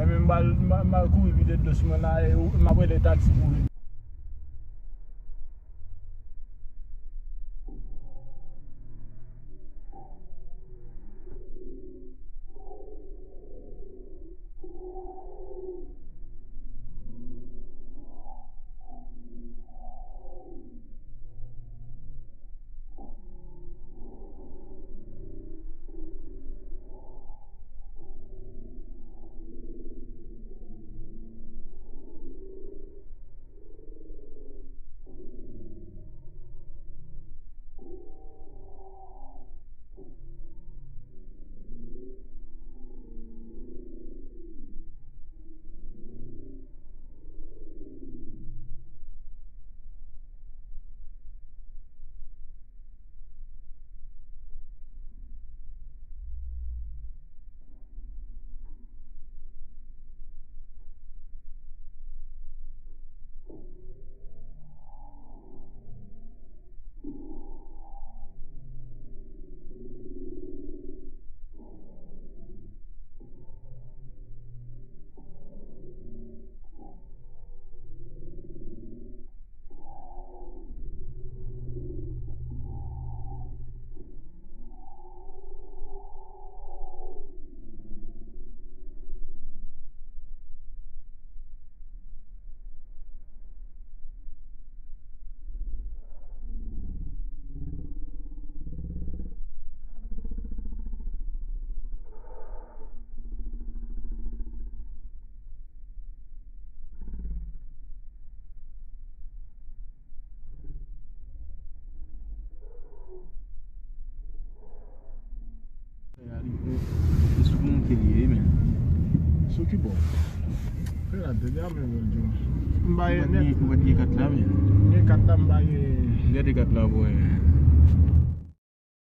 Mwen mal kou vide dosman la e mwen wè le taksi pou li. So ki bon. Fè la de ya men wèl di. Mbaye net. Mbaye kat la men. Nye kat la mbaye. Gade kat la boy.